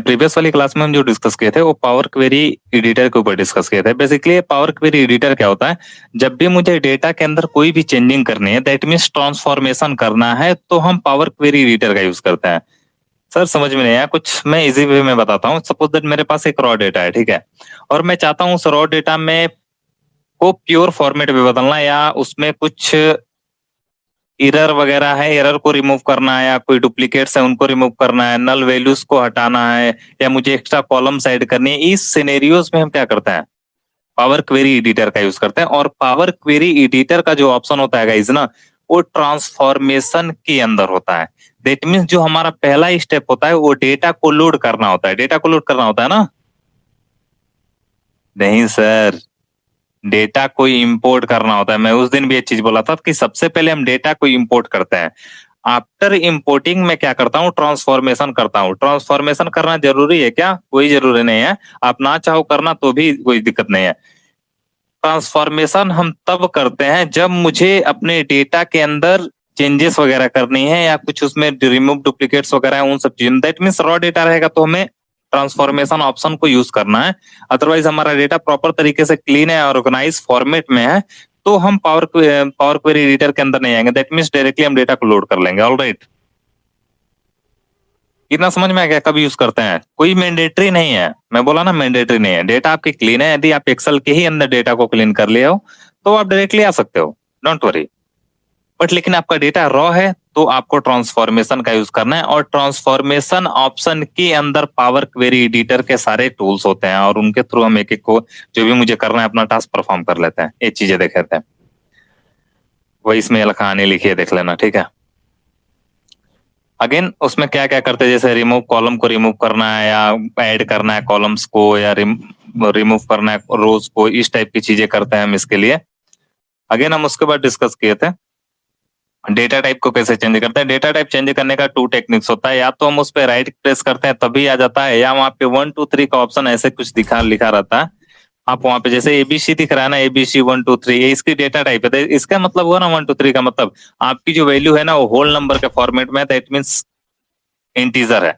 Previous वाली class में हम जो डिस्कस किए थे वो पावर क्वेरी एडिटर के ऊपर डिस्कस किए थे। बेसिकली पावर क्वेरी एडिटर क्या होता है, जब भी मुझे डेटा के अंदर कोई भी चेंजिंग करनी है, दैट मीन्स ट्रांसफॉर्मेशन करना है, तो हम पावर क्वेरी एडिटर का यूज करते हैं। सर समझ में नहीं आया कुछ, मैं इजी वे में बताता हूँ। सपोज दैट मेरे पास एक रॉ डेटा है, ठीक है, और मैं चाहता हूँ उस रॉ डेटा में को प्योर फॉर्मेट में बदलना, या उसमें कुछ एरर वगैरह है, एरर को रिमूव करना है, या कोई डुप्लीकेट्स है उनको रिमूव करना है, नल वैल्यूज को हटाना है, या मुझे एक्स्ट्रा कॉलम्स ऐड करनी है। इस सिनेरियोज में हम क्या करते हैं, पावर क्वेरी एडिटर का यूज करते हैं। और पावर क्वेरी एडिटर का जो ऑप्शन होता है गाइस ना, वो ट्रांसफॉर्मेशन के अंदर होता है। दैट मीन्स जो हमारा पहला स्टेप होता है वो डेटा को लोड करना होता है। डेटा को लोड करना होता है ना? नहीं सर, डेटा को इंपोर्ट करना होता है। मैं उस दिन भी ये चीज बोला था कि सबसे पहले हम डेटा को इंपोर्ट करते हैं। आफ्टर इंपोर्टिंग मैं क्या करता हूँ, ट्रांसफॉर्मेशन करता हूँ। ट्रांसफॉर्मेशन करना जरूरी है क्या? कोई जरूरी नहीं है, आप ना चाहो करना तो भी कोई दिक्कत नहीं है। ट्रांसफॉर्मेशन हम तब करते हैं जब मुझे अपने डेटा के अंदर चेंजेस वगैरह करनी है, या कुछ उसमें रिमूव डुप्लीकेट्स वगैरह है, उन सब चीजों। दैट मीन्स रॉ डेटा रहेगा तो हमें ट्रांसफॉर्मेशन ऑप्शन को यूज करना है। अदरवाइज हमारा डेटा प्रॉपर तरीके से क्लीन है, ऑर्गेनाइज फॉर्मेट में है, तो हम पावर क्वेरी एडिटर के अंदर नहीं आएंगे। दैट मीन्स डायरेक्टली हम डेटा को लोड कर लेंगे। ऑलराइट, इतना समझ में आ गया कब यूज करते हैं? कोई मैंडेटरी नहीं है, मैं बोला ना मैंडेटरी नहीं है। डेटा आपकी क्लीन है, यदि आप एक्सेल के ही अंदर डेटा को क्लीन कर लिए हो तो आप डायरेक्टली आ सकते हो, डोंट वरी। बट लेकिन आपका डेटा रॉ है तो आपको ट्रांसफॉर्मेशन का यूज करना है। और ट्रांसफॉर्मेशन ऑप्शन के अंदर पावर क्वेरी एडिटर के सारे टूल्स होते हैं, और उनके थ्रू हम एक एक को जो भी मुझे करना है अपना टास्क परफॉर्म कर लेते हैं। ये चीजें देख लेते हैं, वही इसमें कहानी लिखी है, देख लेना, ठीक है। अगेन उसमें क्या क्या करते हैं, जैसे रिमूव कॉलम को रिमूव करना है, या ऐड करना है कॉलम्स को, या रिमूव करना है रोज को, इस टाइप की चीजें करते हैं हम इसके लिए। अगेन हम उसके बाद डिस्कस किए थे डेटा टाइप को कैसे चेंज करते हैं। डेटा टाइप चेंज करने का 2 टेक्निक्स होता है, या तो हम उस पर राइट प्रेस करते हैं तभी आ जाता है, या वहाँ पे 1 2 3 का ऑप्शन ऐसे कुछ लिखा रहता है। आप वहाँ पे जैसे एबीसी दिख रहा है ना, एबीसी 1 2 3, ये इसकी डेटा टाइप है। तो इसका मतलब हुआ ना 1 2 3 का मतलब आपकी जो वैल्यू है ना वो होल नंबर के फॉर्मेट में है, दैट मीन्स इंटीजर है।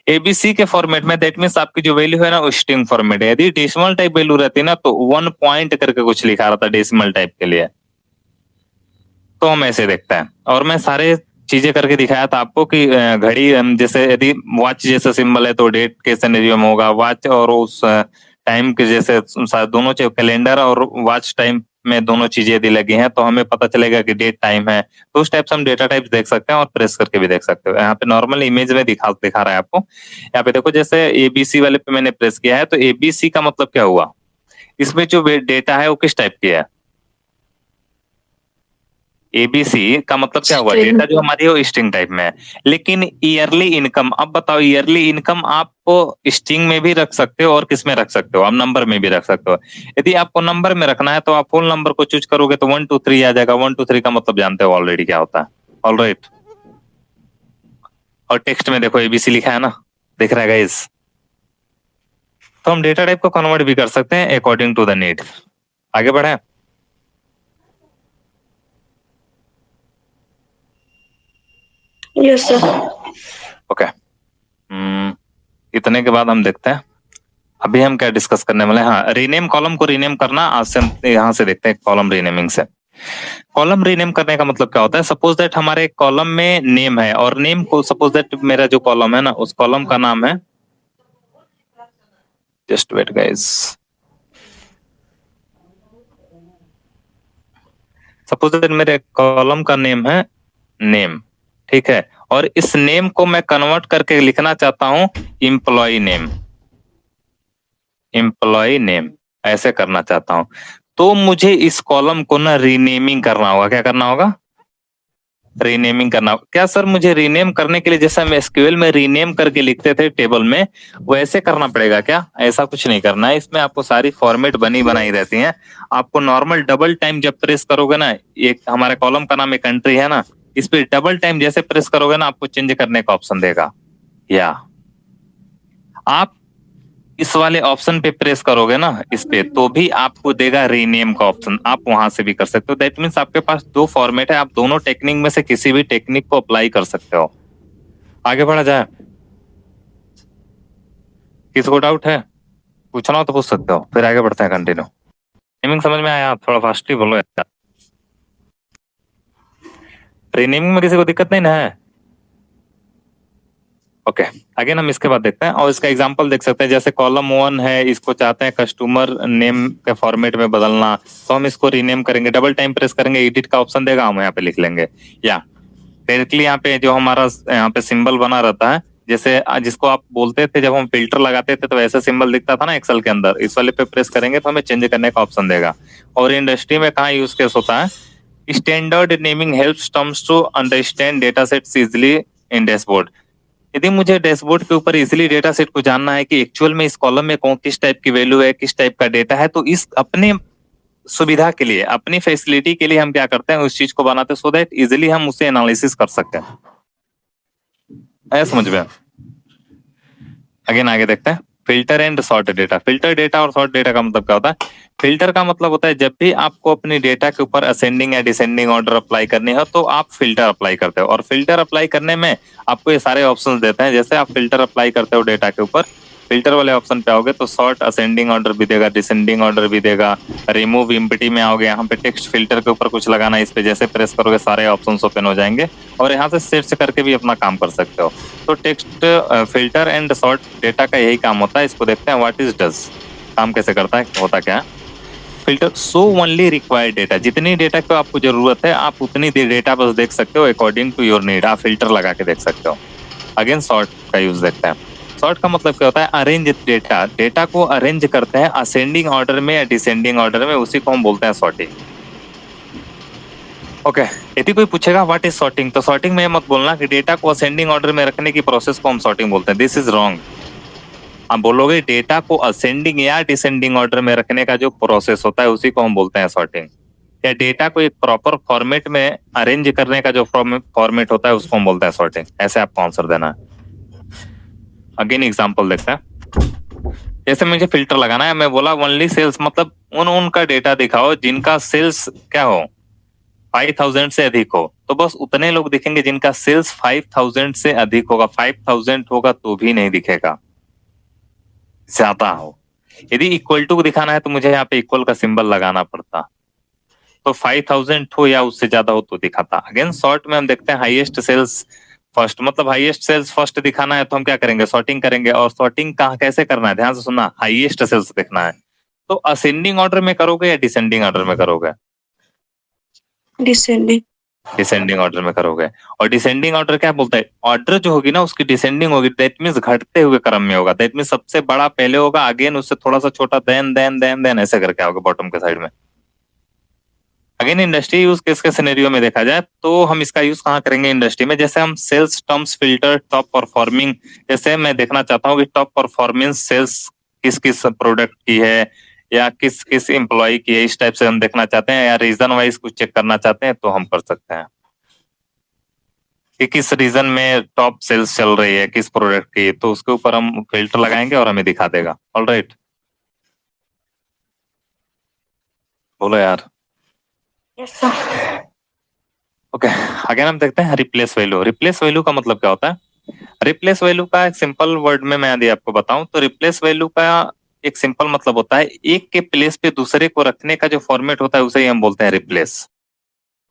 एबीसी के फॉर्मेट में दैट मीन्स आपकी जो वैल्यू है ना वो स्ट्रिंग फॉर्मेट है। यदि डेसिमल टाइप वैल्यू रहती है ना तो 1 पॉइंट करके कुछ लिखा रहता है डेसिमल टाइप के लिए, तो हम ऐसे देखते हैं। और मैं सारे चीजें करके दिखाया था आपको कि घड़ी जैसे यदि वॉच जैसा सिंबल है तो डेट के सिनेरियो में होगा वॉच, और उस टाइम के जैसे दोनों कैलेंडर और वॉच टाइम में दोनों चीजें यदि लगी हैं तो हमें पता चलेगा कि डेट टाइम है। तो उस टाइप से हम डेटा टाइप देख सकते हैं, और प्रेस करके भी देख सकते हो। यहाँ पे नॉर्मल इमेज में दिखा रहा है आपको। यहाँ पे देखो जैसे एबीसी वाले पे मैंने प्रेस किया है, तो एबीसी का मतलब क्या हुआ, इसमें जो डेटा है वो किस टाइप की है। एबीसी का मतलब क्या हुआ, डेटा जो हमारी है वो स्ट्रिंग टाइप में है। लेकिन ईयरली इनकम, अब बताओ ईयरली इनकम आप स्ट्रिंग में भी रख सकते हो और किस में रख सकते हो, आप नंबर में भी रख सकते हो। यदि आपको नंबर में रखना है तो आप फुल नंबर को चूज करोगे तो 1 2 3 आ जाएगा। 1 2 3 का मतलब जानते हो ऑलरेडी क्या होता है। ऑलराइट, और टेक्स्ट में देखो एबीसी लिखा है ना, दिख रहा है गाइस। तो हम डेटा टाइप को कन्वर्ट भी कर सकते हैं अकॉर्डिंग टू द नीड। आगे बढ़े। Yes sir. ओके, इतने के बाद हम देखते हैं अभी हम क्या डिस्कस करने वाले हैं। हाँ, रीनेम कॉलम को रीनेम करना। आज से यहाँ से देखते हैं कॉलम रीनेमिंग से। कॉलम रीनेम करने का मतलब क्या होता है, सपोज दैट हमारे कॉलम में नेम है, और नेम को सपोज दैट मेरा जो कॉलम है ना उस कॉलम का नाम है, just wait guys, suppose that मेरे कॉलम का नेम है नेम, ठीक है। और इस नेम को मैं कन्वर्ट करके लिखना चाहता हूं एम्प्लॉय नेम, एम्प्लॉय नेम ऐसे करना चाहता हूं। तो मुझे इस कॉलम को ना रीनेमिंग करना होगा। क्या करना होगा, रीनेमिंग करना होगा। क्या सर मुझे रीनेम करने के लिए जैसा हम एसक्यूएल में रीनेम करके लिखते थे टेबल में वैसे करना पड़ेगा क्या? ऐसा कुछ नहीं करना है, इसमें आपको सारी फॉर्मेट बनी बनाई रहती हैं। आपको नॉर्मल डबल टाइम जब प्रेस करोगे ना, एक हमारे कॉलम का नाम एक कंट्री है ना, इस पे डबल टाइम जैसे प्रेस करोगे ना आपको चेंज करने का ऑप्शन देगा, या आप इस वाले ऑप्शन पे प्रेस करोगे ना इस पे तो भी आपको देगा रीनेम का ऑप्शन, आप वहां से भी कर सकते हो। दैट मीन्स आपके पास 2 फॉर्मेट है, आप दोनों टेक्निक में से किसी भी टेक्निक को अप्लाई कर सकते हो। आगे बढ़ा जाए। किसको डाउट है, पूछना हो तो पूछ सकते हो, फिर आगे बढ़ते हैं कंटिन्यू। नेमिंग समझ में आया? थोड़ा फास्टली बोलो यार। रीनेमिंग में किसी को दिक्कत नहीं ना है? ओके, आगे हम इसके बाद देखते हैं और इसका एग्जांपल देख सकते हैं। जैसे कॉलम 1 है, इसको चाहते हैं कस्टमर नेम के फॉर्मेट में बदलना, तो हम इसको रीनेम करेंगे। डबल टाइम प्रेस करेंगे, एडिट का ऑप्शन देगा, हम यहाँ पे लिख लेंगे, या डायरेक्टली यहाँ पे जो हमारा यहाँ पे सिंबल बना रहता है, जैसे जिसको आप बोलते थे जब हम फिल्टर लगाते थे तो ऐसा सिंबल दिखता था ना एक्सेल के अंदर, इस वाले पे प्रेस करेंगे तो हमें चेंज करने का ऑप्शन देगा। और इंडस्ट्री में कहाँ यूज केस होता है, standard naming helps terms to understand data sets easily in dashboard. यदि मुझे डैशबोर्ड के ऊपर इजिली डेटा सेट को जानना है कि एक्चुअल में इस कॉलम में कौन किस टाइप की वैल्यू है, किस टाइप का डेटा है, तो इस अपने सुविधा के लिए, अपनी फैसिलिटी के लिए हम क्या करते हैं, उस चीज को बनाते हैं सो दैट इजिली हम उसे एनालिसिस कर सकते हैं। आया समझ में? अगेन आगे देखते हैं, filter and sort data. Filter data और सॉर्ट डेटा का मतलब क्या होता है? फिल्टर का मतलब होता है जब भी आपको अपनी डेटा के ऊपर असेंडिंग या डिसेंडिंग ऑर्डर अप्लाई करनी हो तो आप फिल्टर अप्लाई करते हो, और फिल्टर अप्लाई करने में आपको ये सारे ऑप्शंस देते हैं। जैसे आप फिल्टर अप्लाई करते हो डेटा के ऊपर, फिल्टर वाले ऑप्शन पे आओगे तो सॉर्ट असेंडिंग ऑर्डर भी देगा, डिसेंडिंग ऑर्डर भी देगा। रिमूव इम्पिटी में आओगे, यहाँ पे टेक्स्ट फिल्टर के ऊपर कुछ लगाना है, इस पे जैसे प्रेस करोगे सारे ऑप्शन ओपन हो जाएंगे, और यहाँ से सर्च करके भी अपना काम कर सकते हो। तो text filter and sort data का यही काम होता है। इसको देखते हैं, व्हाट इज डज, काम कैसे करता है, होता क्या है। Filter so only required data, जितनी डेटा को आपको जरूरत है आप उतनी डेटा बस देख सकते हो अकॉर्डिंग टू योर नीड, आप फिल्टर लगा के देख सकते हो। अगेन सॉर्ट का यूज देखते हैं। सॉर्ट का मतलब क्या होता है, अरेंज डेटा, डेटा को अरेंज करते हैं असेंडिंग ऑर्डर में या डिसेंडिंग ऑर्डर में, उसी को हम बोलते हैं सॉर्टिंग। ओके, यदि कोई पूछेगा व्हाट इज सॉर्टिंग, तो सॉर्टिंग में मत बोलना कि डेटा को असेंडिंग ऑर्डर में रखने की प्रोसेस को हम सॉर्टिंग बोलते हैं, दिस इज रॉन्ग। आप बोलोगे डेटा को असेंडिंग या डिसेंडिंग ऑर्डर में रखने का जो प्रोसेस होता है उसी को हम बोलते हैं सॉर्टिंग, या डेटा को एक प्रॉपर फॉर्मेट में अरेंज करने का जो फॉर्मेट होता है उसको हम बोलते हैं सॉर्टिंग। ऐसे आपको आंसर देना है। अगेन एग्जांपल देखते हैं। जैसे मुझे फिल्टर लगाना है, मैं बोला ओनली सेल्स, मतलब उनका डेटा दिखाओ जिनका सेल्स क्या हो, 5000 से अधिक हो, तो बस उतने लोग दिखेंगे जिनका सेल्स 5000 से अधिक होगा। 5000 होगा तो भी नहीं दिखेगा, ज्यादा हो। यदि इक्वल टू दिखाना है तो मुझे यहाँ पे इक्वल का सिंबल लगाना पड़ता, तो 5000 हो या उससे ज्यादा हो तो दिखाता। अगेन सॉर्ट में हम देखते हैं हाईएस्ट सेल्स फर्स्ट, मतलब हाईएस्ट सेल्स फर्स्ट दिखाना है तो हम क्या करेंगे, सॉर्टिंग करेंगे। और सॉर्टिंग कहाँ कैसे करना है, ध्यान से सुनना, हाईएस्ट सेल्स देखना है तो असेंडिंग ऑर्डर में करोगे या डिसेंडिंग ऑर्डर में करोगे? डिसेंडिंग। डिसेंडिंग ऑर्डर में करोगे। और डिसेंडिंग ऑर्डर क्या बोलता है, ऑर्डर जो होगी ना उसकी डिसेंडिंग होगी, दैट मींस घटते हुए क्रम में होगा। दैट मींस सबसे बड़ा पहले होगा, अगेन उससे थोड़ा सा छोटा, देन ऐसे करके आओगे बॉटम के साइड में। अगेन इंडस्ट्री यूज केस के सिनेरियो में देखा जाए तो हम इसका यूज कहाँ करेंगे इंडस्ट्री में, जैसे हम sales terms filter top performing, जैसे मैं देखना चाहता हूँ कि टॉप परफॉर्मेंस सेल्स किस किस प्रोडक्ट की है या किस किस एम्प्लॉय की है, इस टाइप से हम देखना चाहते हैं, या रीजन वाइज कुछ चेक करना चाहते हैं तो हम कर सकते हैं कि किस रीजन में टॉप सेल्स चल रही है किस प्रोडक्ट की, तो उसके ऊपर हम फिल्टर लगाएंगे और हमें दिखा देगा। ऑलराइट, बोलो यार। ओके, अगेन हम देखते हैं रिप्लेस वैल्यू। रिप्लेस वैल्यू का मतलब क्या होता है? रिप्लेस वैल्यू का एक सिंपल वर्ड में मैं यदि आपको बताऊं तो रिप्लेस वैल्यू का एक सिंपल मतलब होता है एक के प्लेस पे दूसरे को रखने का जो फॉर्मेट होता है उसे ही हम बोलते हैं रिप्लेस।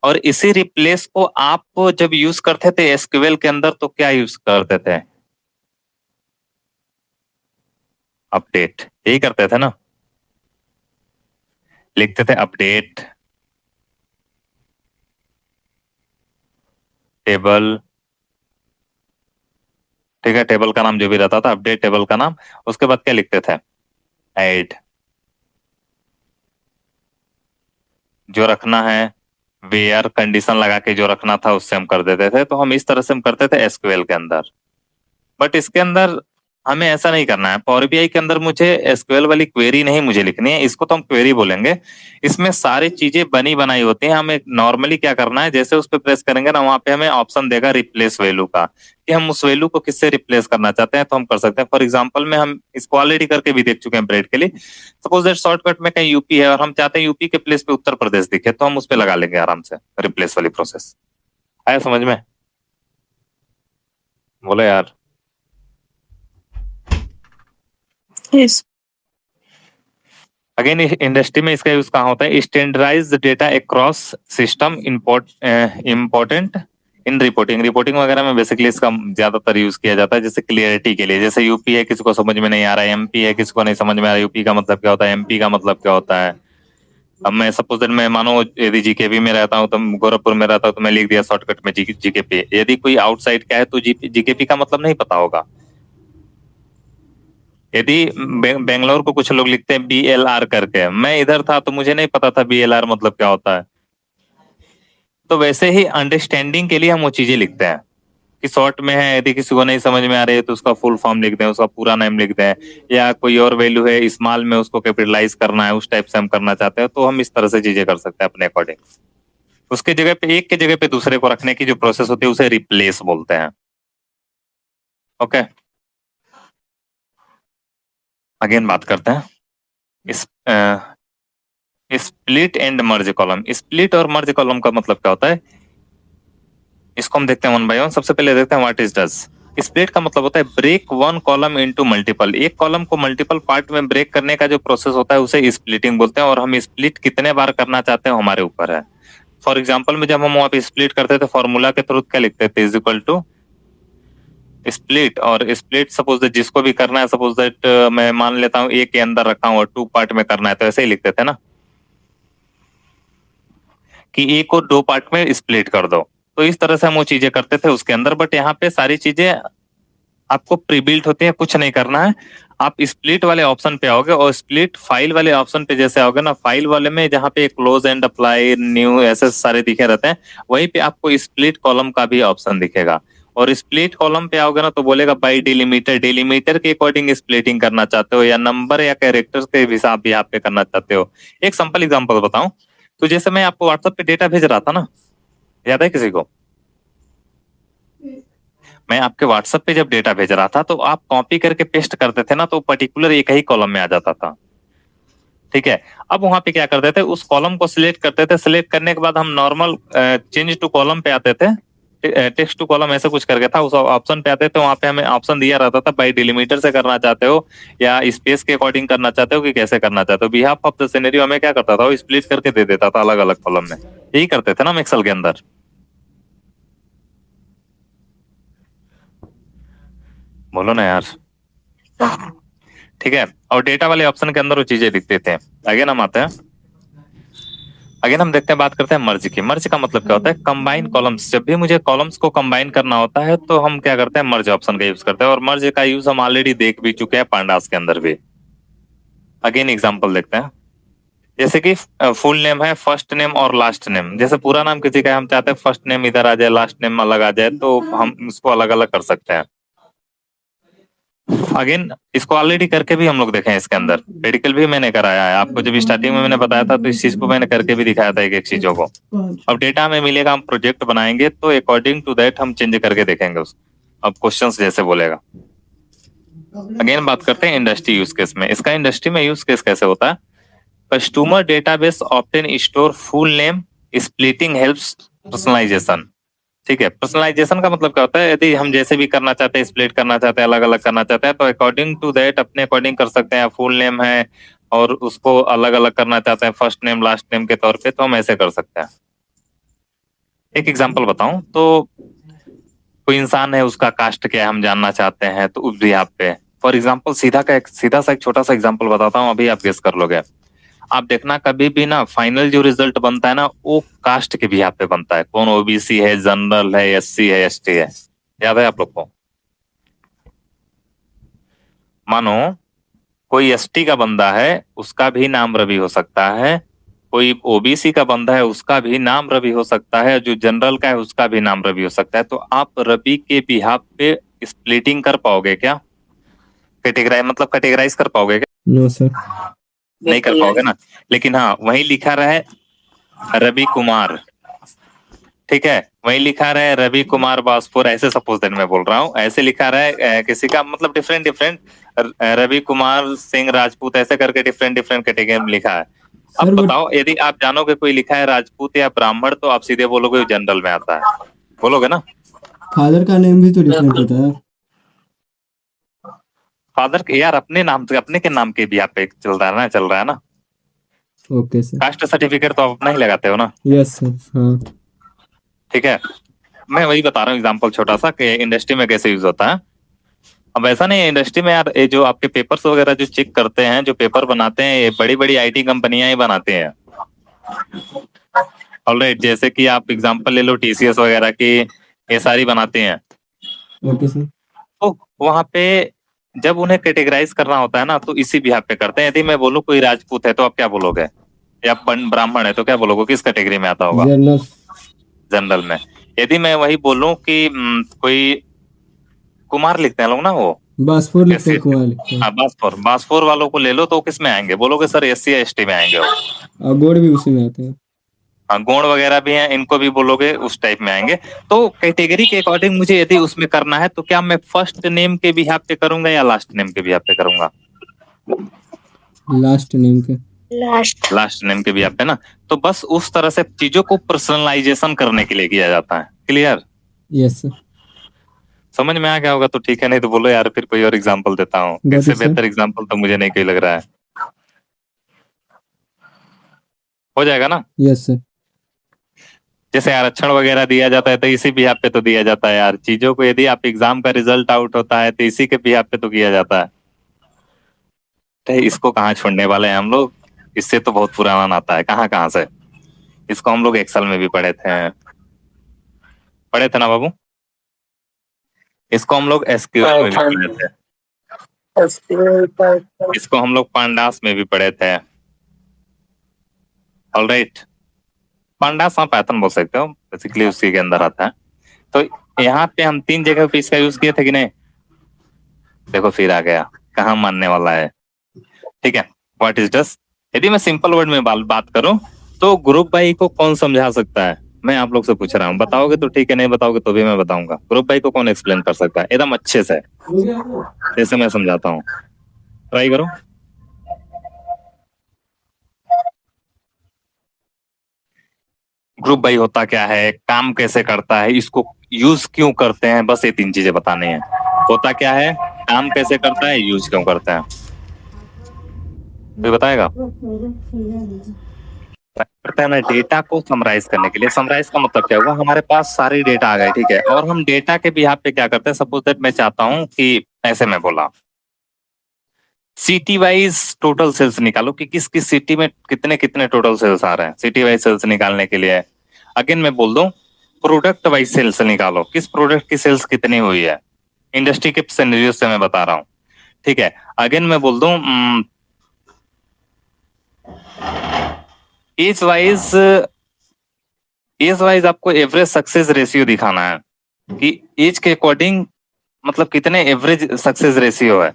और इसी रिप्लेस को आप जब यूज करते थे एसक्यूएल के अंदर तो क्या यूज करते थे? अपडेट, यही करते थे ना, लिखते थे अपडेट टेबल, ठीक है, टेबल का नाम जो भी रहता था अपडेट टेबल का नाम, उसके बाद क्या लिखते थे, ऐड, जो रखना है वेयर कंडीशन लगा के जो रखना था उससे हम कर देते थे। तो हम इस तरह से हम करते थे एसक्यूएल के अंदर। बट इसके अंदर हमें ऐसा नहीं करना है। पावर बीआई के अंदर मुझे एसक्यूएल वाली क्वेरी नहीं मुझे लिखनी है, इसको तो हम क्वेरी बोलेंगे। इसमें सारी चीजें बनी बनाई होती हैं। हमें नॉर्मली क्या करना है, जैसे उस पर प्रेस करेंगे ना वहां पे हमें ऑप्शन देगा रिप्लेस वैल्यू का, कि हम उस वैल्यू को किससे रिप्लेस करना चाहते हैं तो हम कर सकते हैं। फॉर एग्जाम्पल में हम इसको ऑलरेडी करके भी देख चुके हैं ब्रेड के लिए। सपोज दैट शॉर्टकट में कहीं यूपी है और हम चाहते हैं यूपी के प्लेस पे उत्तर प्रदेश दिखे, तो हम उस पर लगा लेंगे आराम से रिप्लेस वाली प्रोसेस। आया समझ में? बोलो यार। Yes. अगेन इंडस्ट्री में इसका यूज कहाँ होता है? Standardise data across system important in reporting. Reporting वगैरह में बेसिकली इसका ज्यादातर यूज किया जाता है, जैसे क्लियरिटी के लिए। जैसे यूपी है, किसी को समझ में नहीं आ रहा है, एमपी है, किसी को नहीं समझ में आ रहा है यूपी का मतलब क्या होता है, एमपी का मतलब क्या होता है। अब मैं सपोज दैट मैं मानो यदि जीकेपी में रहता हूँ, तो गोरखपुर में रहता हूँ, तो मैं लिख दिया शॉर्टकट में जीकेपी। यदि कोई आउटसाइड का है तो जीकेपी का मतलब नहीं पता होगा। यदि बेंगलोर को कुछ लोग लिखते हैं BLR करके, मैं इधर था तो मुझे नहीं पता था BLR मतलब क्या होता है। तो वैसे ही अंडरस्टैंडिंग के लिए हम वो चीजें लिखते हैं कि शॉर्ट में है, यदि किसी को नहीं समझ में आ रही है तो उसका फुल फॉर्म लिख दें, उसका पूरा नेम लिख दें, या कोई और वैल्यू है स्मॉल में उसको कैपिटलाइज करना है, उस टाइप से हम करना चाहते हैं तो हम इस तरह से चीजें कर सकते हैं अपने अकॉर्डिंग। उसके जगह पे, एक के जगह पे दूसरे को रखने की जो प्रोसेस होती है उसे रिप्लेस बोलते हैं। ओके, अगेन बात करते हैं इस split and merge column. Split और मर्ज कॉलम का मतलब क्या होता है, इसको हम देखते हैं वन बाय वन। सबसे पहले देखते हैं व्हाट इज डज। स्प्लिट का मतलब होता है break one column into multiple. एक कॉलम को मल्टीपल पार्ट में ब्रेक करने का जो प्रोसेस होता है उसे स्प्लिटिंग बोलते हैं, और हम स्प्लिट कितने बार करना चाहते हैं हमारे ऊपर है। फॉर एग्जाम्पल में जब हम वहां पे स्प्लिट करते थे, फॉर्मूला के थ्रू क्या लिखते थे, इज इक्वल टू स्प्लिट। और स्प्लिट सपोज दैट जिसको भी करना है, सपोज दैट मैं मान लेता हूँ ए के अंदर रखा हूँ और 2 पार्ट में करना है, तो ऐसे ही लिखते थे ना कि ए को 2 पार्ट में स्प्लिट कर दो। तो इस तरह से हम वो चीजें करते थे उसके अंदर। बट यहाँ पे सारी चीजें आपको प्रीबिल्ट होती है, कुछ नहीं करना है। आप स्प्लिट वाले ऑप्शन पे आओगे और स्प्लिट फाइल वाले ऑप्शन पे जैसे आओगे ना, फाइल वाले में जहाँ पे क्लोज एंड अप्लाई न्यू ऐसे सारे दिखे रहते हैं, वहीं पे आपको स्प्लिट कॉलम का भी ऑप्शन दिखेगा। और स्प्लिट कॉलम पे आओगे ना तो बोलेगा बाई डिलीमीटर, डिलीमीटर के अकॉर्डिंग स्प्लिटिंग करना चाहते हो या नंबर या कैरेक्टर्स के हिसाब भी आप पे करना चाहते हो। एक सिंपल एग्जांपल बताऊं तो जैसे मैं आपको व्हाट्सएप पे डेटा भेज रहा था ना, याद है किसी को? मैं आपके व्हाट्सएप पे जब डेटा भेज रहा था तो आप कॉपी करके पेस्ट करते थे ना, तो पर्टिकुलर एक ही कॉलम में आ जाता था। ठीक है, अब वहां पे क्या करते थे, उस कॉलम को सिलेक्ट करते थे। सिलेक्ट करने के बाद हम नॉर्मल चेंज टू कॉलम पे आते थे, टेक्स्ट टू कॉलम ऐसे कुछ करके था, उस ऑप्शन पे आते थे। वहां पे हमें ऑप्शन दिया रहता था बाई डिलीमीटर से करना चाहते हो या स्पेस के अकॉर्डिंग करना चाहते हो कि कैसे करना चाहते हो। बिहाफ ऑफ द सिनेरियो हमें क्या करता था, वो स्प्लिट करके दे देता था अलग अलग कॉलम में। यही करते थे ना हम एक्सेल के अंदर। बोलो ना यार। ठीक है, और डेटा वाले ऑप्शन के अंदर वो चीजें दिखते थे। अगेन हम आते हैं, अगेन हम देखते हैं, बात करते हैं मर्ज की। मर्ज का मतलब क्या होता है, कंबाइन कॉलम्स। जब भी मुझे कॉलम्स को कंबाइन करना होता है तो हम क्या करते हैं, मर्ज ऑप्शन का यूज करते हैं। और मर्ज का यूज हम ऑलरेडी देख भी चुके हैं पांडास के अंदर भी। अगेन एग्जांपल देखते हैं, जैसे कि फुल नेम है, फर्स्ट नेम और लास्ट नेम। जैसे पूरा नाम किसी का है, हम चाहते हैं फर्स्ट नेम इधर आ जाए, लास्ट नेम अलग आ जाए, तो हम इसको अलग अलग कर सकते हैं। अगेन इसको ऑलरेडी करके भी हम लोग देखे हैं इसके अंदर, मेडिकल भी मैंने कराया है। आपको जब स्टार्टिंग में मैंने बताया था तो इस चीज को मैंने करके भी दिखाया था एक एक चीजों को। अब डेटा हमें मिलेगा, हम प्रोजेक्ट बनाएंगे तो अकॉर्डिंग टू दैट हम चेंज करके देखेंगे उस। अब क्वेश्चंस जैसे बोलेगा। अगेन बात करते हैं इंडस्ट्री यूज केस में। इसका इंडस्ट्री में यूज केस कैसे होता है, customer database often store full name, splitting helps personalisation. ठीक है, पर्सनलाइजेशन का मतलब क्या होता है, यदि हम जैसे भी करना चाहते हैं, स्प्लिट करना चाहते हैं, अलग अलग करना चाहते हैं, तो अकॉर्डिंग टू दैट अपने अकॉर्डिंग कर सकते हैं। फुल नेम है और उसको अलग अलग करना चाहते हैं फर्स्ट नेम लास्ट नेम के तौर पे, तो हम ऐसे कर सकते हैं। एक एग्जांपल बताऊं तो कोई इंसान है, उसका कास्ट क्या है हम जानना चाहते हैं, तो उस भी आप पे फॉर एग्जाम्पल सीधा सा एक छोटा सा एग्जाम्पल बताता हूँ, अभी आप गेस कर लोगे। आप देखना कभी भी ना फाइनल जो रिजल्ट बनता है ना, वो कास्ट के भी यहाँ पे बनता है। कौन ओबीसी है, जनरल है, SC है, ST है, याद है आप लोग को? मानो कोई ST का बंदा है, उसका भी नाम रवि हो सकता है। कोई OBC का बंदा है, उसका भी नाम रवि हो सकता है। जो जनरल का है उसका भी नाम रवि हो सकता है। तो आप रवि के बिहाफ पे स्प्लिटिंग कर पाओगे क्या? कैटेगराइज कर पाओगे क्या? No sir. नहीं कर पाओगे ना। लेकिन हाँ, वही लिखा रहे रवि कुमार, ठीक है, वही लिखा रहे रवि कुमार बासपुर, ऐसे सपोज दैट मैं बोल रहा हूँ, ऐसे लिखा रहे किसी का मतलब डिफरेंट डिफरेंट, रवि कुमार सिंह राजपूत, ऐसे करके डिफरेंट डिफरेंट कैटेगरी में लिखा है। अब सर, बताओ, यदि आप जानोगे कोई लिखा है राजपूत या ब्राह्मण, तो आप सीधे बोलोगे जनरल में आता है, बोलोगे ना। फादर का नेम भी तो डिफरेंट होता है। फादर के यार अपने नाम से, अपने के नाम के भी यहाँ पे चल रहा है ना। Okay sir. कास्ट सर्टिफिकेट तो आप अपना ही लगाते हो ना। Yes sir. हाँ ठीक है, मैं वही बता रहा हूँ एग्जाम्पल छोटा सा कि इंडस्ट्री में कैसे यूज होता है। अब ऐसा नहीं है इंडस्ट्री में यार, ये जो आपके पेपर्स वगैरह जो चेक करते हैं, जो पेपर बनाते हैं, ये बड़ी बड़ी आईटी कंपनियां ही बनाते हैं। ऑलराइट, जैसे कि आप एग्जांपल ले लो टीसीएस वगैरह की, ये सारी बनाते हैं। Okay sir. तो वहां पे जब उन्हें कैटेगराइज करना होता है ना, तो इसी बिहार पे करते हैं। यदि मैं बोलूँ कोई राजपूत है तो आप क्या बोलोगे, या ब्राह्मण है तो क्या बोलोगे, किस कैटेगरी में आता होगा? जनरल। जनरल में। यदि मैं वही बोलूं कि कोई कुमार लिखते हैं लोग ना, वो बासपुर लिखते हैं, एससी, कुमार लिखते हैं। हाँ बासपुर, बासपुर वालों को ले लो तो किस में आएंगे, बोलोगे सर एससी या एसटी में आएंगे वो। और गोड़ भी उसी में आते हैं। हाँ गोंड वगैरह भी हैं, इनको भी बोलोगे उस टाइप में आएंगे। तो कैटेगरी के अकॉर्डिंग मुझे यदि उसमें करना है तो क्या मैं फर्स्ट नेम के बिहाफ पे करूंगा या लास्ट नेम के बिहाफ पे करूंगा? लास्ट नेम के। लास्ट नेम के बिहाफ पे ना। तो बस उस तरह से चीजों को पर्सनलाइजेशन करने के लिए किया जाता है। क्लियर? Yes sir. समझ में आ गया होगा तो ठीक है, नहीं तो बोलो यार फिर कोई और एग्जांपल देता हूँ। इससे बेहतर एग्जांपल तो मुझे नहीं कोई लग रहा है। हो जाएगा ना? Yes sir. जैसे आरक्षण वगैरह दिया जाता है तो इसी बिहाफ पे तो दिया जाता है यार। चीजों को यदि आप एग्जाम का रिजल्ट आउट होता है तो इसी के बिहाफ पे तो किया जाता है। तो इसको कहाँ छोड़ने वाले हैं हम लोग, इससे तो बहुत पुराना नाता है। कहाँ कहाँ से इसको हम लोग एक्सेल में भी पढ़े थे ना बाबू। इसको हम लोग एसक्यूएल में भी पढ़े थे, इसको हम लोग पांडास में भी पढ़े थे। ऑलराइट, पांडास आप पैथन बोल सकते हो, बेसिकली उसी के अंदर आता है। तो यहाँ पे हम 3 जगह पे इसका यूज किए थे कि नहीं? देखो फिर आ गया, कहाँ मानने वाला है। ठीक है, व्हाट इज डस। यदि मैं सिंपल वर्ड में बात करूं तो ग्रुप बाई को कौन समझा सकता है? मैं आप लोग से पूछ रहा हूँ, बताओगे तो ठीक है, नहीं बताओगे तो भी मैं बताऊंगा। ग्रुप बाई को कौन एक्सप्लेन कर सकता है एकदम अच्छे से, जैसे मैं समझाता हूँ? ट्राई करो। ग्रुप बाई होता क्या है, काम कैसे करता है, इसको यूज क्यों करते हैं, बस ये 3 चीजें बतानी है। होता क्या है, काम कैसे करता है, यूज क्यों करते हैं, कोई बताएगा? करते हैं ना डेटा को समराइज करने के लिए। समराइज का मतलब क्या हुआ, हमारे पास सारे डेटा आ गए, ठीक है, और हम डेटा के बिहाफ पे क्या करते हैं। सपोज दैट मैं चाहता हूं कि ऐसे मैं बोला सिटी वाइज टोटल सेल्स निकालो कि किस किस सिटी में कितने कितने टोटल सेल्स आ रहे हैं। सिटी वाइज सेल्स निकालने के लिए अगेन मैं बोल दूं प्रोडक्ट वाइज सेल्स निकालो, किस प्रोडक्ट की सेल्स कितनी हुई है। इंडस्ट्री के सिनेरियो से मैं बता रहा हूं, ठीक है। अगेन मैं बोल दूं एज वाइज आपको एवरेज सक्सेस रेशियो दिखाना है कि एज के अकॉर्डिंग मतलब कितने एवरेज सक्सेस रेशियो है।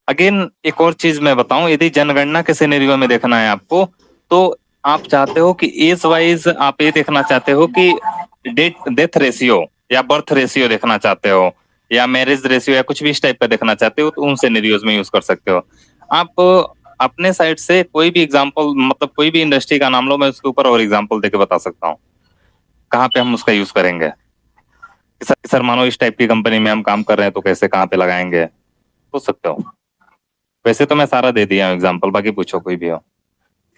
अगेन एक और चीज मैं बताऊं, यदि जनगणना के सिनेरियो में देखना है आपको, तो आप चाहते हो कि एज वाइज आप ये देखना चाहते हो कि डेथ रेशियो या बर्थ रेशियो देखना चाहते हो, या मैरिज रेशियो या कुछ भी इस टाइप का देखना चाहते हो, तो उन सिनेरियोज में यूज कर सकते हो। आप अपने साइड से कोई भी एग्जांपल, मतलब कोई भी इंडस्ट्री का नाम लो, मैं उसके ऊपर और एग्जांपल देके बता सकता हूँ कहाँ पे हम उसका यूज करेंगे। सर मानो इस टाइप की कंपनी में हम काम कर रहे हैं तो कैसे कहाँ पे लगाएंगे, पूछ सकते हो। वैसे तो मैं सारा दे दिया हूँ एग्जांपल, बाकी पूछो कोई भी हो,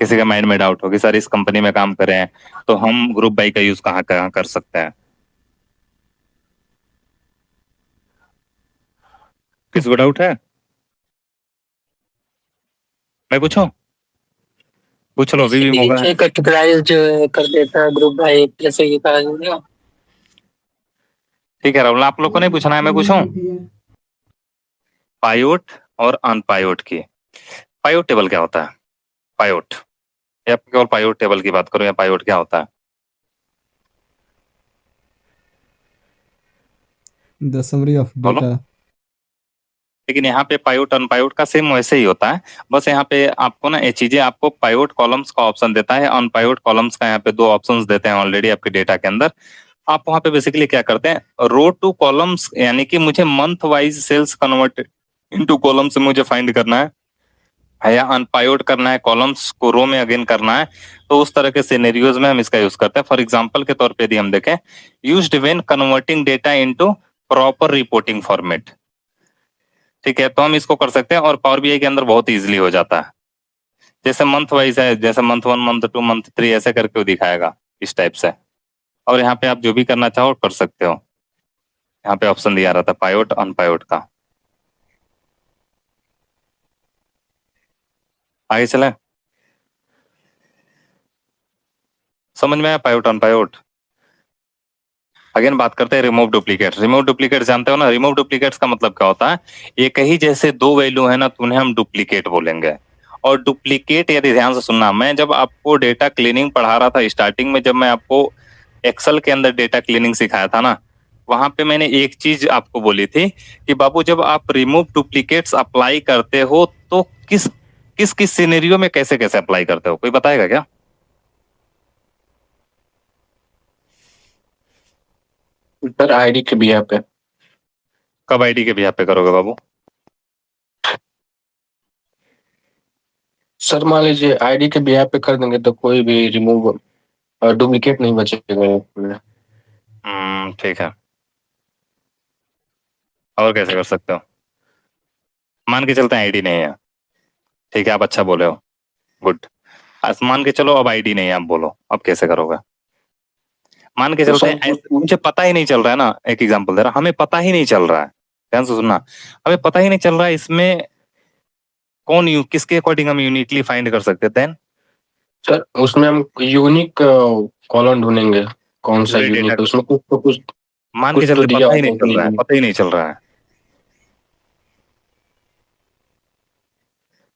किसी का माइंड में डाउट हो कि सर इस कंपनी में काम कर रहे हैं तो हम ग्रुप बाई का यूज कहाँ कहाँ कर सकते हैं। किसी को डाउट है? मैं पूछूं? पूछ लो, अभी भी मौका है। कैटेगराइज कर देता है ग्रुप बाई, जैसे ये कहा गया। ठीक है राहुल, आप लोग को नहीं पूछना है, मैं पूछूं? पायोट और अनपायोट की, पायोट टेबल क्या होता है? पायोट, या केवल पायोट टेबल की बात करूं, या पायोट क्या होता है? द समरी ऑफ बोलो। डेटा। लेकिन यहाँ पे पायोट अनपायोट का सेम वैसे ही होता है, बस यहाँ पे आपको ना ये चीजें, आपको पायोट कॉलम्स का ऑप्शन देता है, अनपायोट कॉलम्स का यहाँ पे 2 ऑप्शंस देते हैं ऑलरेडी आपके डेटा के अंदर। आप वहां पे बेसिकली क्या करते हैं, रो टू कॉलम्स, यानी कि मुझे month wise sales convert into columns से मुझे फाइंड करना है, या अनपायोट करना है, कॉलम्स को रो में अगेन करना है। तो उस तरह के सिनेरियोज में हम इसका यूज करते हैं। फॉर एग्जांपल के तौर पे यदि हम देखें, used when converting data into proper reporting format. ठीक है, तो हम इसको कर सकते हैं और पावर बीआई के अंदर बहुत इजीली हो जाता है। जैसे मंथ वाइज है, जैसे मंथ 1 मंथ 2 मंथ 3 ऐसे करके वो दिखाएगा इस टाइप से। और यहाँ पे आप जो भी करना चाहो कर सकते हो। यहाँ पे ऑप्शन दिया रहता है पायोट अनपायोट का। आगे चले, समझ में आया पायोट अनपायोट। अगेन बात करते हैं रिमूव डुप्लीकेट। रिमूव डुप्लीकेट जानते हो ना, रिमूव डुप्लीकेट्स का मतलब क्या होता है, एक ही जैसे दो वैल्यू है ना तो उन्हें हम डुप्लीकेट बोलेंगे। और डुप्लीकेट, यदि ध्यान से सुनना, मैं जब आपको डेटा क्लीनिंग पढ़ा रहा था स्टार्टिंग में, जब मैं आपको एक्सेल के अंदर डेटा क्लीनिंग सिखाया था ना, वहां पे मैंने एक चीज आपको बोली थी कि बाबू जब आप रिमूव डुप्लीकेट्स अप्लाई करते हो तो किस किस किस सिनेरियो में कैसे कैसे अप्लाई करते हो, कोई बताएगा क्या? सर आईडी के बिहा पे। कब आईडी के बिहाफ पे करोगे बाबू? सर मान लीजिए आईडी के बिहा पे कर देंगे तो कोई भी रिमूव डुप्लीकेट नहीं बचेगा। ठीक है। और कैसे कर सकते हो? मान के चलते हैं आईडी नहीं है, ठीक है, आप अच्छा बोले हो, गुड। मान के चलो अब आईडी नहीं है, आप बोलो अब कैसे करोगे? मान के चलते हैं मुझे पता ही नहीं चल रहा है ना, एक एग्जांपल दे रहा, हमें पता ही नहीं चल रहा है, ध्यान से सुनना, हमें पता ही नहीं चल रहा है इसमें कौन किसके अकॉर्डिंग हम यूनिकली फाइंड कर सकते हैं देन? सर उसमें हम यूनिक कॉलम ढूंढेंगे, कौन सा पूरे यूनिक, data उसमें कुछ तो कुछ मान कुछ के तो चलते दिया पता ही नहीं होगा चल रहा है, कि पता ही नहीं चल रहा है।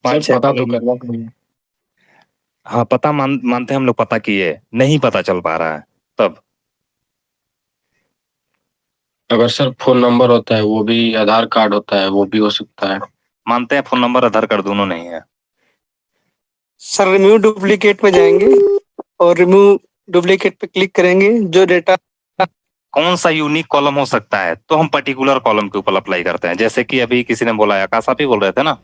पाँच सर छह पता तो column- करना पड़ेगा। हाँ पता मानते हैं हम लोग, पता किए, नहीं पता चल पा रहा है तब। अगर सर फोन नंबर होता है वो भी, आधार कार्ड होता है वो भी हो सकता है। मानते हैं फोन नंबर आधार कार्ड दोनों नहीं है। सर रिमूव डुप्लीकेट पे जाएंगे और रिमूव डुप्लीकेट पे क्लिक करेंगे, जो डेटा कौन सा यूनिक कॉलम हो सकता है तो हम पर्टिकुलर कॉलम के ऊपर अप्लाई करते हैं, जैसे कि अभी किसी ने बोला, आकाश आप ही बोल रहे थे ना,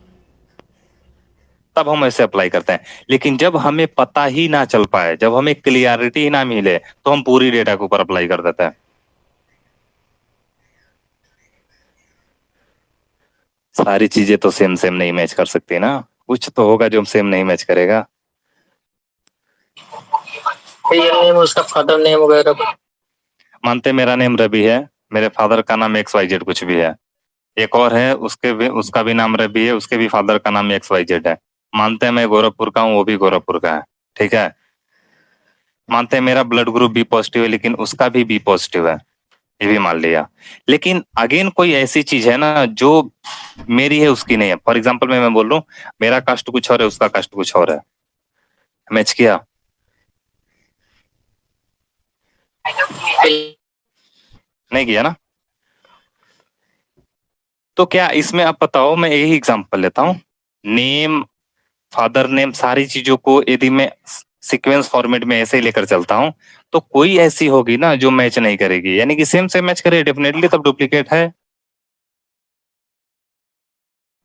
तब हम ऐसे अप्लाई करते हैं। लेकिन जब हमें पता ही ना चल पाए, जब हमें क्लियरिटी ही ना मिले, तो हम पूरी डेटा के ऊपर अप्लाई कर देते हैं। सारी चीजें तो सेम सेम नहीं मैच कर सकती ना, कुछ तो होगा जो सेम नहीं मैच करेगा। नेम, उसका फादर नेम वगैरह। मानते मेरा नेम रवि है, मेरे फादर का नाम XYZ कुछ भी है, एक और है उसका भी नाम रवि है, उसके भी फादर का नाम XYZ है। मानते हैं मैं गोरखपुर का हूँ, वो भी गोरखपुर का है, ठीक है। मानते हैं मेरा ब्लड ग्रुप बी पॉजिटिव है, लेकिन उसका भी बी पॉजिटिव है, ये भी मान लिया। लेकिन अगेन कोई ऐसी चीज है ना जो मेरी है उसकी नहीं है। फॉर एग्जाम्पल मैं बोल रहा हूँ मेरा कास्ट कुछ और है, उसका कास्ट कुछ और है, मैच किया? नहीं किया ना। तो क्या इसमें आप बताओ, मैं यही एग्जांपल लेता हूँ, नेम, फादर नेम, सारी चीजों को यदि मैं सीक्वेंस फॉर्मेट में ऐसे ही लेकर चलता हूँ तो कोई ऐसी होगी ना जो मैच नहीं करेगी, यानी कि सेम सेम मैच करे डेफिनेटली, तब डुप्लीकेट है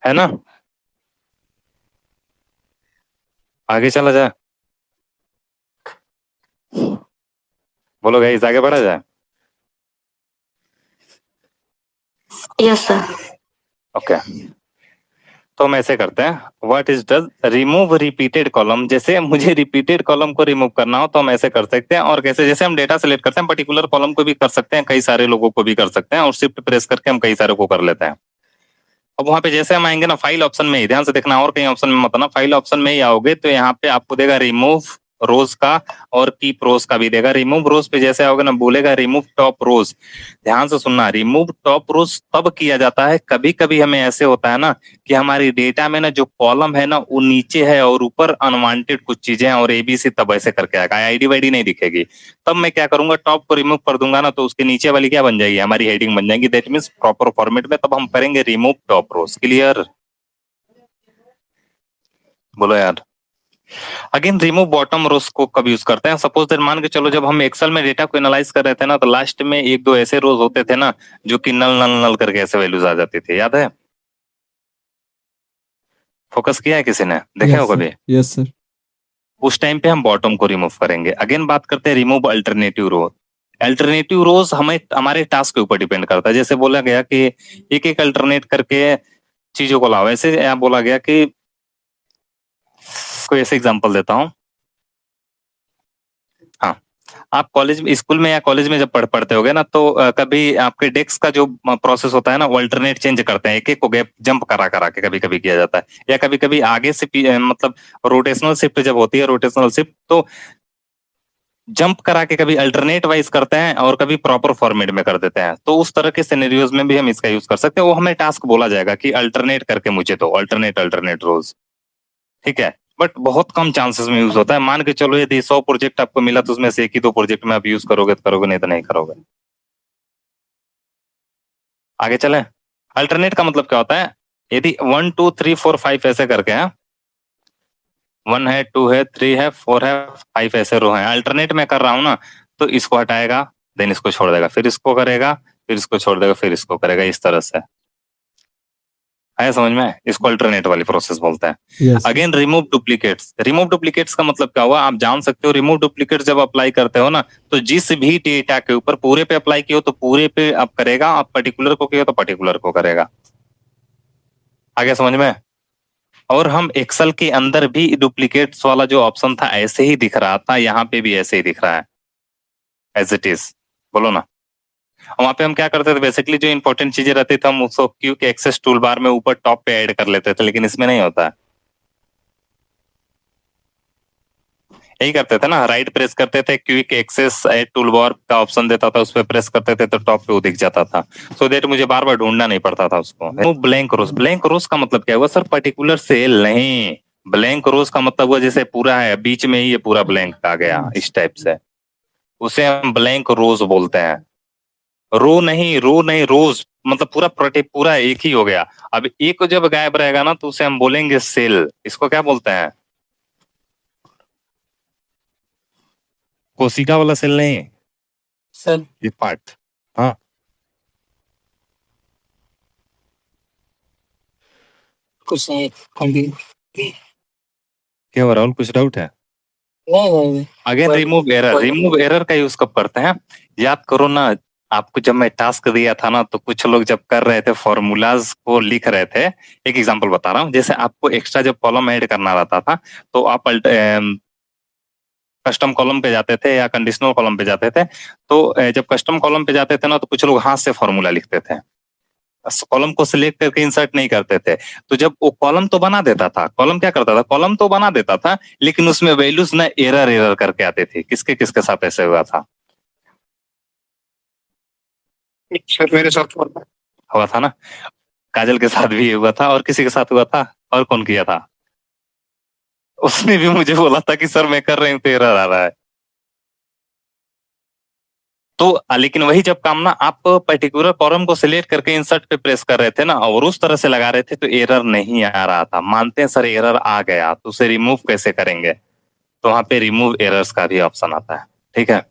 ना। आगे चला जाए, बोलो गाइस आगे बढ़ा जाए। Yes sir. ओके, तो हम ऐसे करते हैं, what is does remove repeated column. जैसे मुझे रिपीटेड कॉलम को रिमूव करना हो तो हम ऐसे कर सकते हैं, और कैसे, जैसे हम डेटा सेलेक्ट करते हैं पर्टिकुलर कॉलम को भी कर सकते हैं, कई सारे लोगों को भी कर सकते हैं, और शिफ्ट प्रेस करके हम कई सारे को कर लेते हैं। अब वहां पे जैसे हम आएंगे ना, फाइल ऑप्शन में ही ध्यान से देखना, और कहीं ऑप्शन में मत ना, फाइल ऑप्शन में ही आओगे तो यहाँ पे आपको देगा रिमूव रोज का और कीप रोज का भी देगा। रिमूव रोज पे जैसे आओगे ना, बोलेगा रिमूव टॉप रोज। ध्यान से सुनना, रिमूव टॉप रोज तब किया जाता है, कभी कभी हमें ऐसे होता है ना कि हमारी डेटा में ना जो कॉलम है ना वो नीचे है और ऊपर अनवांटेड कुछ चीजें हैं और ABC, तब ऐसे करके आएगा, आईडी वाईडी नहीं दिखेगी। तब मैं क्या करूंगा, टॉप को रिमूव कर दूंगा ना, तो उसके नीचे वाली क्या बन जाएगी, हमारी हेडिंग बन जाएगी, दैट मीन्स प्रॉपर फॉर्मेट में। तब हम करेंगे रिमूव टॉप रोज। क्लियर? बोलो यार। अगेन रिमूव बॉटम रोज को कब यूज करते हैं, सपोज दैट मान के चलो जब हम एक्सेल में डेटा को एनालाइज कर रहे थे ना, तो लास्ट में एक दो ऐसे रोज होते थे ना जो कि नल नल नल करके ऐसे वैल्यूज आ जाती थी, याद है? फोकस किया है किसी ने, देखे हो कभी? Yes sir. उस टाइम पे हम बॉटम को रिमूव करेंगे। अगेन बात करते हैं रिमूव अल्टरनेटिव रो। अल्टरनेटिव रोज हमें हमारे टास्क के ऊपर डिपेंड करता है, जैसे बोला गया कि एक एक अल्टरनेट करके चीजों को लाओ। ऐसे यहाँ बोला गया कि कोई ऐसे एग्जांपल देता हूँ। हाँ, आप कॉलेज में, स्कूल में या कॉलेज में जब पढ़ते होगे ना, तो कभी आपके डेस्क का जो प्रोसेस होता है ना, वो अल्टरनेट चेंज करते हैं, एक एक को गैप जंप करा करा के कभी कभी किया जाता है, या कभी कभी आगे से मतलब रोटेशनल शिफ्ट जब होती है, रोटेशनल शिफ्ट तो जंप करा के कभी अल्टरनेट वाइज करते हैं और कभी प्रॉपर फॉर्मेट में कर देते हैं। तो उस तरह के सिनेरियोज में भी हम इसका यूज कर सकते हैं। वो हमें टास्क बोला जाएगा कि अल्टरनेट करके मुझे दो, अल्टरनेट रोज, ठीक है। बट बहुत कम चांसेस में यूज होता है। मान के चलो यदि 100 प्रोजेक्ट आपको मिला तो उसमें से एक ही 2 प्रोजेक्ट में आप यूज करोगे तो करोगे, नहीं तो नहीं करोगे। आगे चले। अल्टरनेट का मतलब क्या होता है, यदि 1 2 3 4 5 ऐसे करके हैं, 1 है, 2 है, 3 है, 4 है, 5 ऐसे रो हैं, अल्टरनेट में कर रहा हूं ना, तो इसको हटाएगा, देन इसको छोड़ देगा, फिर इसको करेगा, फिर इसको छोड़ देगा, फिर इसको करेगा, इस तरह से। आया समझ में? इसको अल्टरनेट वाली प्रोसेस बोलते हैं। Yes. Again remove duplicates. Remove duplicates का मतलब क्या हुआ, आप जान सकते हो। रिमूव डुप्लीकेट्स जब अप्लाई करते हो ना, तो जिस भी डेटा के ऊपर पूरे पे अप्लाई किया हो तो पूरे पे आप करेगा, आप पर्टिकुलर को किया तो पर्टिकुलर को करेगा। आगे समझ में? और हम एक्सेल के अंदर भी डुप्लीकेट्स वाला जो ऑप्शन था ऐसे ही दिख रहा था, यहाँ पे भी ऐसे ही दिख रहा है, एज इट इज। बोलो ना। वहां पे हम क्या करते थे, बेसिकली जो इंपॉर्टेंट चीजें रहती थी हम उसको क्यू के एक्सेस टूल बार में ऊपर टॉप पे ऐड कर लेते थे, लेकिन इसमें नहीं होता है। यही करते थे ना, राइट प्रेस करते थे, quick access add tool bar का ऑप्शन देता था, उस पर प्रेस करते थे तो टॉप पे वो दिख जाता था, सो दैट मुझे बार बार ढूंढना नहीं पड़ता था उसको। ब्लैंक रोज। ब्लैंक रोज का मतलब क्या हुआ सर, पर्टिकुलर सेल नहीं। ब्लैंक रोज का मतलब हुआ जैसे पूरा है, बीच में ही ये पूरा ब्लैंक आ गया, इस टाइप से, उसे हम ब्लैंक रोज बोलते हैं। रो नहीं, रोज मतलब पूरा एक ही हो गया। अब एक जब गायब रहेगा ना तो उसे हम बोलेंगे सेल। इसको क्या बोलते हैं, कोशिका वाला सेल नहीं, सर ये पार्ट। हाँ, कुछ नहीं, हम भी क्या हो राहुल, कुछ डाउट है? नहीं again remove error. Remove error का यूज कब करते हैं, याद करो ना, आपको जब मैं टास्क दिया था ना, तो कुछ लोग जब कर रहे थे फॉर्मूलाज को लिख रहे थे। एक एग्जांपल बता रहा हूँ, जैसे आपको एक्स्ट्रा जब कॉलम ऐड करना रहता था तो आप कस्टम कॉलम पे जाते थे या कंडीशनल कॉलम पे जाते थे। तो जब कस्टम कॉलम पे जाते थे ना, तो कुछ लोग हाथ से फॉर्मूला लिखते थे, कॉलम को सिलेक्ट करके इंसर्ट नहीं करते थे। तो जब वो कॉलम तो बना देता था, कॉलम क्या करता था, कॉलम तो बना देता था, लेकिन उसमें वैल्यूज ना एरर करके आते थे। किसके किसके साथ ऐसे हुआ था? सर मेरे साथ हुआ था ना, काजल के साथ भी हुआ था, और किसी के साथ हुआ था, और कौन किया था? उसने भी मुझे बोला था कि सर मैं कर रही हूँ तो एरर आ रहा है। तो लेकिन वही जब काम ना आप पर्टिकुलर कॉलम को सिलेक्ट करके इंसर्ट पे प्रेस कर रहे थे ना, और उस तरह से लगा रहे थे, तो एरर नहीं आ रहा था। मानते हैं सर एरर आ गया, तो उसे रिमूव कैसे करेंगे? तो वहां पे रिमूव एरर्स का भी ऑप्शन आता है, ठीक है।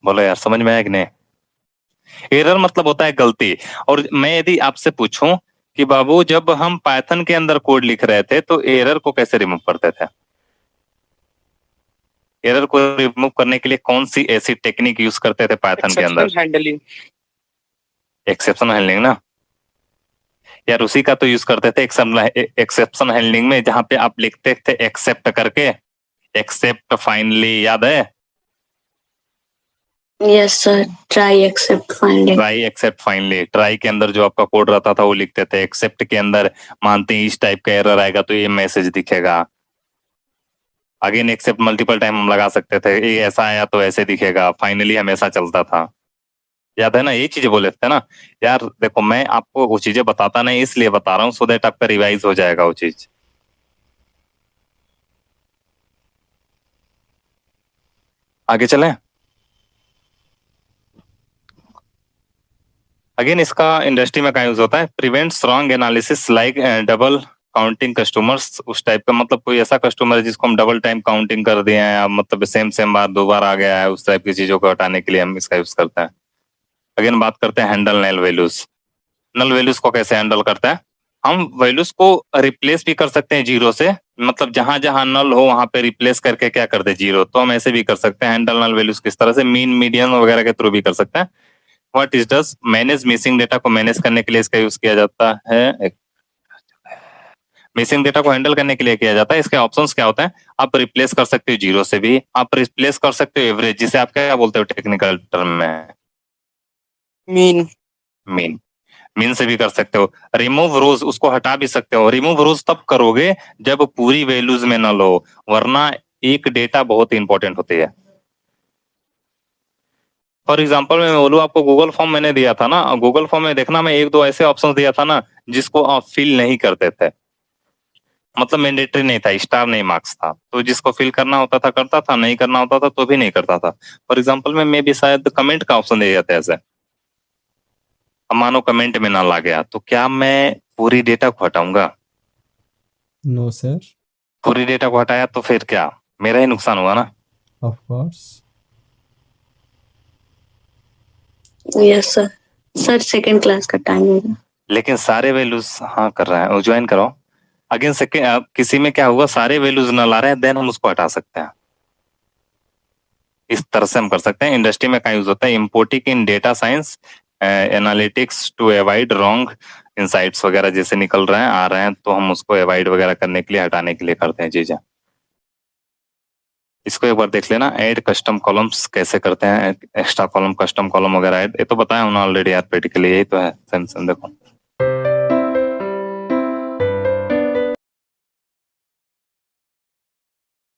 बोलो यार, समझ में आया कि नहीं? एरर मतलब होता है गलती। और मैं यदि आपसे पूछूं कि बाबू जब हम पाइथन के अंदर कोड लिख रहे थे तो एरर को कैसे रिमूव करते थे? एरर को रिमूव करने के लिए कौन सी ऐसी टेक्निक यूज करते थे पाइथन के अंदर? हैंडलिंग। एक्सेप्शन हैंडलिंग ना यार, उसी का तो यूज करते थे एक्सेप्शन हैंडलिंग में, जहां पे आप लिखते थे एक्सेप्ट करके, एक्सेप्ट फाइनली, याद है? Yes, sir. Try accept finding. Try accept finally. Try के अंदर जो आपका कोड रहता था वो लिखते थे, एक्सेप्ट के अंदर मानते हैं इस टाइप का एरर आएगा तो ये मैसेज दिखेगा। अगेन एक्सेप्ट मल्टीपल टाइम हम लगा सकते थे, ये ऐसा आया तो ऐसे दिखेगा, फाइनली हमेशा चलता था। याद है ना, ये चीजें बोले थे ना यार। देखो मैं आपको वो चीजें बताता नहीं, इसलिए बता रहा हूँ सो दैट आपका रिवाइज हो जाएगा वो चीज। आगे चलें। अगेन इसका इंडस्ट्री में क्या यूज होता है, prevents wrong analysis like double counting customers. उस टाइप का मतलब कोई ऐसा कस्टमर है जिसको हम डबल टाइम काउंटिंग कर दिए हैं, मतलब सेम बार 2 बार आ गया है, उस टाइप की चीजों को हटाने के लिए हम इसका यूज करते हैं। अगेन बात करते हैं handle null values. Null values को कैसे हैंडल करते हैं? हम वैल्यूज को रिप्लेस भी कर सकते हैं जीरो से, मतलब जहां जहां नल हो वहां पे रिप्लेस करके क्या कर दे जीरो, तो हम ऐसे भी कर सकते हैं। हैंडल नल वैल्यूज किस तरह से, मीन मीडियन वगैरह के थ्रू भी कर सकते हैं। What is does manage missing data को मैनेज करने के लिए इसका यूज किया जाता है। मिसिंग डेटा को हैंडल करने के लिए किया जाता है। इसके ऑप्शंस क्या होते हैं, आप रिप्लेस कर सकते हो जीरो से भी, आप रिप्लेस कर सकते हो एवरेज, जिसे आप क्या बोलते हो टेक्निकल टर्म में, मीन। मीन, मीन से भी कर सकते हो। रिमूव रोज, उसको हटा भी सकते हो। रिमूव रोज तब करोगे जब पूरी वैल्यूज में नल हो, वरना एक डेटा बहुत इंपॉर्टेंट होती है। फॉर एग्जाम्पल मैं बोलूँ आपको, गूगल फॉर्म मैंने दिया था ना, गूगल फॉर्म में देखना मैं एक दो ऐसे ऑप्शन दिया था ना जिसको आप फिल नहीं करते थे, मतलब मैंडेटरी नहीं था, स्टार नहीं मार्क्स था, तो जिसको फिल करना होता था करता था, नहीं करना होता था तो भी नहीं करता था। फॉर एग्जाम्पल में मे भी शायद कमेंट का ऑप्शन दे दिया था ऐसे। अब मानो कमेंट में ना ला गया तो क्या मैं पूरी डेटा को हटाऊंगा? नो सर, पूरी डेटा को हटाया तो फिर क्या, मेरा ही नुकसान हुआ ना। Of course. Yes sir. Sir second class का टाइम हो गया। लेकिन सारे वैल्यूज, हाँ कर रहा है, ज्वाइन करो अगेन। सेकेंड किसी में क्या हुआ, सारे वैल्यूज ना ला रहे हैं, देन हम उसको हटा सकते हैं। इस तरह से हम कर सकते हैं। इंडस्ट्री में क्या यूज होता है, importing in data science analytics to avoid wrong insights वगैरह जैसे निकल रहे हैं आ रहे हैं, तो हम उसको अवॉइड वगैरह करने के लिए, हटाने के लिए करते हैं चीजें। इसको एक बार देख लेना, ऐड कस्टम कॉलम्स कैसे करते हैं, एक्स्ट्रा कॉलम, कस्टम कॉलम वगैरह ऐड, ये तो बताया हूँ ना ऑलरेडी यार, प्रैक्टिकली यही तो है। देखो